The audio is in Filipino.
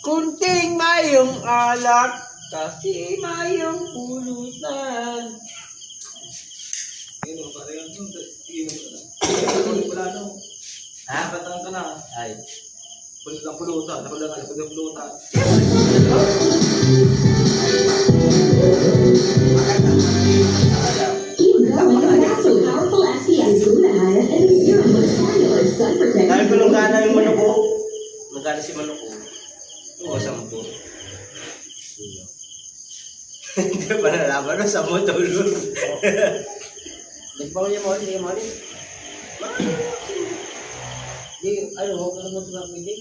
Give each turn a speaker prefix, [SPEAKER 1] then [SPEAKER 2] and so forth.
[SPEAKER 1] Kunting mayong alak, kasi mayong pulutan. Inom ka rin. Inom ka na. Ha? Batang ka na. Ay. Pulit lang pulutan. Ako lang alam. Pulit lang pulutan.
[SPEAKER 2] So powerful SPF glutathione and serum with cellular sun protection.
[SPEAKER 3] Dahil ko nung gana yung manok ko. Nagana si manok ko. Oo, sampo. Hindi pa nalaman na sa mo tulog.
[SPEAKER 1] Nagbawa niya mo. Hindi, ano, huwag ka naman sa mga piling.